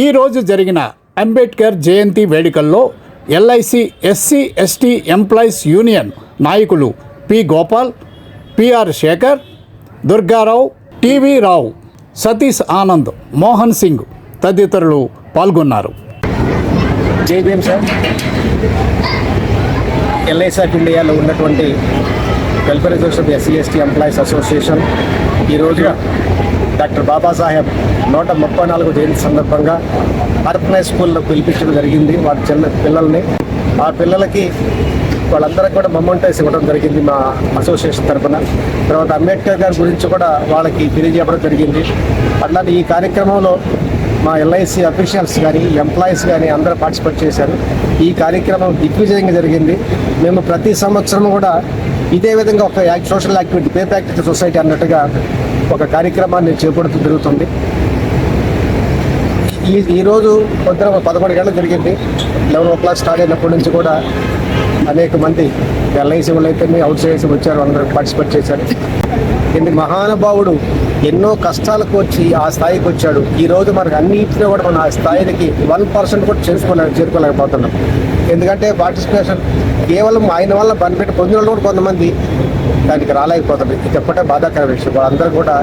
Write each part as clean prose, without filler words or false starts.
ఈరోజు జరిగిన అంబేద్కర్ జయంతి వేడుకల్లో LIC SC ST employees union నాయకులు P Gopal, PR Shekar, Durga Rao, TV Rao, Satish Anand, Mohan Singh తదితరులు పాల్గొన్నారు. Jai Bhim sir. LIC of ఇండియాలో ఉన్నటువంటి welfare association SC ST employees association ఈరోజు డాక్టర్ బాబాసాహెబ్ 134వ జయంతి సందర్భంగా ఆర్గనైజ్ స్కూల్లో పిలిపించడం జరిగింది. వారి పిల్లల్ని ఆ పిల్లలకి వాళ్ళందరికీ కూడా మొమెంటోస్ ఇవ్వడం జరిగింది మా అసోసియేషన్ తరఫున. తర్వాత అంబేద్కర్ గారి గురించి కూడా వాళ్ళకి తెలియజేయడం జరిగింది. అట్లానే ఈ కార్యక్రమంలో మా ఎల్ఐసి అఫీషియల్స్ కానీ ఎంప్లాయీస్ కానీ అందరూ పార్టిసిపేట్ చేశారు. ఈ కార్యక్రమం దిగ్విజయంగా జరిగింది. మేము ప్రతి సంవత్సరం కూడా ఇదే విధంగా ఒక social activity pay back to society అన్నట్టుగా ఒక కార్యక్రమాన్ని చేపడుతూ జరుగుతుంది. ఈరోజు పొద్దున 11 గంటలకు జరిగింది. 11 o'clock స్టార్ట్ అయినప్పటి నుంచి కూడా అనేక మంది ఎల్ఐసి వాళ్ళు అయితే అవుట్ సైడ్స్ వచ్చారు, అందరూ పార్టిసిపేట్ చేశారు. ఎందుకు మహానుభావుడు ఎన్నో కష్టాలకు వచ్చి ఆ స్థాయికి వచ్చాడు. ఈరోజు మనకు అన్నింటిలో కూడా మన ఆ స్థాయికి 1% కూడా చేరుకోలేకపోతున్నాం. ఎందుకంటే పార్టిసిపేషన్ కేవలం ఆయన వల్ల బెనిఫిట్ పొందిన వాళ్ళు కూడా కొంతమంది దానికి రాలేకపోతుంది. ఇది ఎప్పటికే బాధాకర విషయం. వాళ్ళందరూ కూడా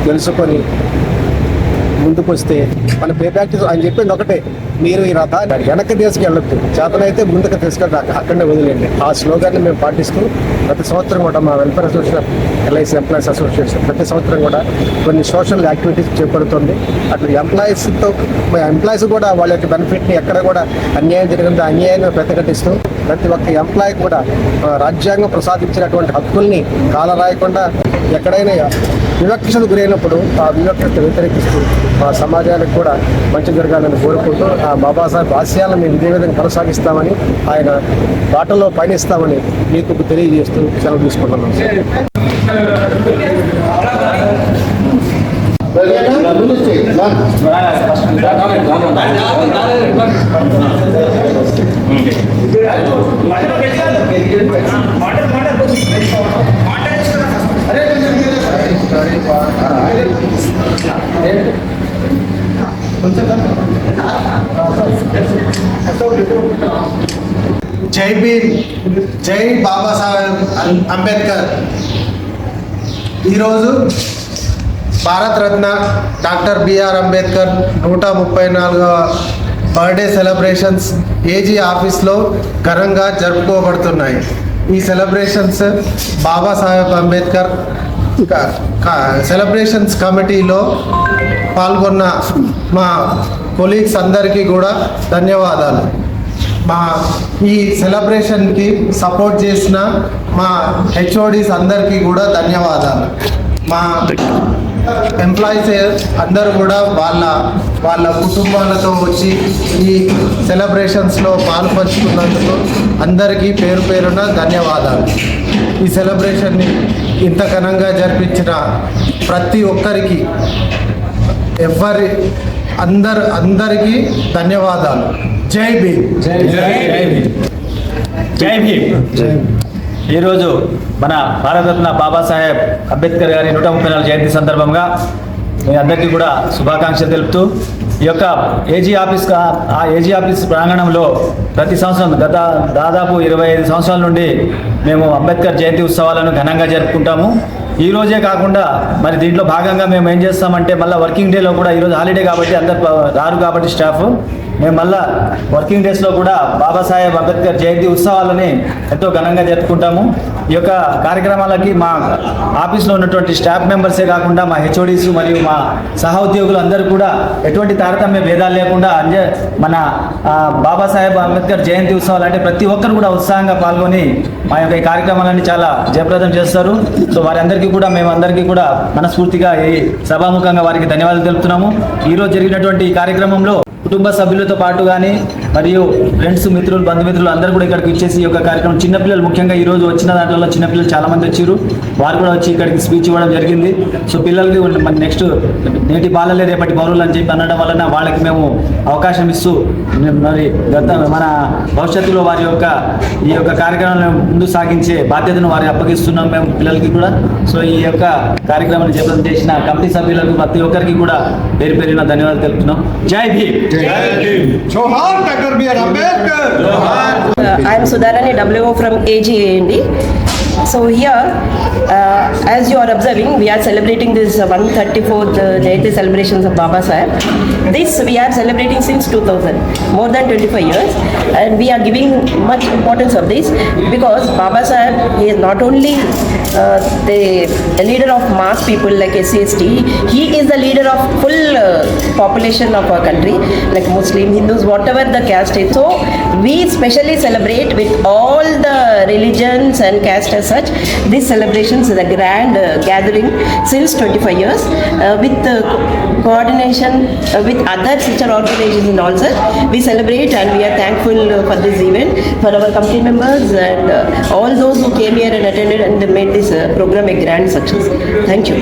తెలుసుకొని ముందుకు వస్తే మన పే బ్యాక్ ఆయన చెప్పింది ఒకటే, మీరు ఈ రథాన్ని వెనక్కి తీసుకెళ్ళొద్దు, చేతనైతే ముందుకు తీసుకెళ్ళి అక్కడనే వదిలేండి. ఆ స్లోగాన్ని మేము పాటిస్తూ ప్రతి సంవత్సరం కూడా మా welfare association LIC employees association ప్రతి సంవత్సరం కూడా కొన్ని సోషల్ యాక్టివిటీస్ చేపడుతుంది. అట్లా ఎంప్లాయీస్ కూడా వాళ్ళ యొక్క బెనిఫిట్ని ఎక్కడ కూడా అన్యాయం జరిగిందో అన్యాయాన్ని ప్రతిఘటిస్తూ ప్రతి ఒక్క ఎంప్లాయీ కూడా రాజ్యాంగం ప్రసాదించినటువంటి హక్కుల్ని కాలరాయకుండా ఎక్కడైనా వివక్షకు గురైనప్పుడు ఆ వివక్షను వ్యతిరేకిస్తూ మా సమాజానికి కూడా మంచి జరగాలని కోరుకుంటూ ఆ బాబాసాహెబ్ ఆశయాలను మేము ఇదే విధంగా కొనసాగిస్తామని, ఆయన బాటలో పయనిస్తామని మీకు తెలియజేస్తూ సెలవు తీసుకుంటున్నాం. జై భీమ్, జై బాబాసాహెబ్ అంబేద్కర్. ఈరోజు భారతరత్న డాక్టర్ బిఆర్ అంబేద్కర్ 134వ బర్త్డే సెలబ్రేషన్స్ ఏజీ ఆఫీస్లో ఘనంగా జరుపుకోబడుతున్నాయి. ఈ సెలబ్రేషన్స్ బాబాసాహెబ్ అంబేద్కర్ సెలబ్రేషన్స్ కమిటీలో పాల్గొన్న మా కొలీగ్స్ అందరికీ కూడా ధన్యవాదాలు. మా ఈ సెలబ్రేషన్కి సపోర్ట్ చేసిన మా హెచ్ఓడీస్ అందరికీ కూడా ధన్యవాదాలు. మా ఎంప్లాయీస్ అందరూ కూడా వాళ్ళ కుటుంబాలతో వచ్చి ఈ సెలబ్రేషన్స్లో పాల్పంచుకున్నందుకు అందరికీ పేరు పేరున ధన్యవాదాలు. ఈ సెలబ్రేషన్ని ఇంత ఘనంగా జరిపించిన ప్రతి ఒక్కరికి అందరికీ ధన్యవాదాలు. జై భీమ్. జై భీమ్. ఈరోజు మన భారతరత్న బాబాసాహెబ్ అంబేద్కర్ గారి 134వ జయంతి సందర్భంగా మీ అందరికీ కూడా శుభాకాంక్షలు తెలుపుతూ ఈ యొక్క ఏజీ ఆఫీస్ ప్రాంగణంలో ప్రతి సంవత్సరం గత దాదాపు 25 సంవత్సరాల నుండి మేము అంబేద్కర్ జయంతి ఉత్సవాలను ఘనంగా జరుపుకుంటాము. ఈ రోజే కాకుండా మరి దీంట్లో భాగంగా మేము ఏం చేస్తామంటే మళ్ళీ వర్కింగ్ డేలో కూడా ఈరోజు హాలిడే కాబట్టి అందరు రారు కాబట్టి స్టాఫ్ మేము మళ్ళీ వర్కింగ్ డేస్లో కూడా బాబాసాహెబ్ అంబేద్కర్ జయంతి ఉత్సవాలని ఎంతో ఘనంగా జరుపుకుంటాము. ఈ యొక్క కార్యక్రమాలకి మా ఆఫీస్లో ఉన్నటువంటి స్టాఫ్ మెంబర్సే కాకుండా మా హెచ్ఓడీస్ మరియు మా సహోద్యోగులు అందరూ కూడా ఎటువంటి తారతమ్య భేదాలు లేకుండా మన బాబాసాహెబ్ అంబేద్కర్ జయంతి ఉత్సవాలు అంటే ప్రతి ఒక్కరు కూడా ఉత్సాహంగా పాల్గొని మా యొక్క ఈ కార్యక్రమాలన్నీ చాలా జయప్రదం చేస్తారు. సో వారందరికీ కూడా మేమందరికీ కూడా మనస్ఫూర్తిగా ఈ సభాముఖంగా వారికి ధన్యవాదాలు తెలుపుతున్నాము. ఈరోజు జరిగినటువంటి ఈ కార్యక్రమంలో కుటుంబ సభ్యులతో పాటు కానీ మరియు ఫ్రెండ్స్, మిత్రులు, బంధుమిత్రులు అందరూ కూడా ఇక్కడికి వచ్చేసి ఈ యొక్క కార్యక్రమం చిన్నపిల్లలు ముఖ్యంగా ఈరోజు వచ్చిన దాంట్లో చిన్నపిల్లలు చాలామంది వచ్చారు. వారు కూడా వచ్చి ఇక్కడికి స్పీచ్ ఇవ్వడం జరిగింది. సో పిల్లలకి మన నెక్స్ట్ నేటి బాలలే రేపటి పౌరులు అని చెప్పి అనడం వలన వాళ్ళకి మేము అవకాశం ఇస్తూ మరి మన భవిష్యత్తులో వారి యొక్క ఈ యొక్క కార్యక్రమాలను ముందు సాగించే బాధ్యతను వారికి అప్పగిస్తున్నాం మేము పిల్లలకి కూడా. సో ఈ యొక్క కార్యక్రమాన్ని చేపట్టిన కమిటీ సభ్యులకు ప్రతి ఒక్కరికి కూడా పేరు పేరున ధన్యవాదాలు తెలుపుతున్నాం. జై భీమ్. జోహార్ doctor BR Ambedkar. I am Sudharani WO from AGAND. So here, as you are observing, we are celebrating this 134th Jayanti celebrations of Baba Saheb. This we are celebrating since 2000, more than 25 years, and we are giving much importance of this because Baba Saheb he is not only the leader of mass people like SC/ST, he is the leader of full population of our country, like Muslim, Hindus, whatever the caste is. So we specially celebrate with all the religions and caste as such. This celebrations is a grand gathering since 25 years with coordination with other sister organizations and all such. We celebrate and we are thankful for this event, for our committee members and all those who came here and attended and made this program a grand success. Thank you.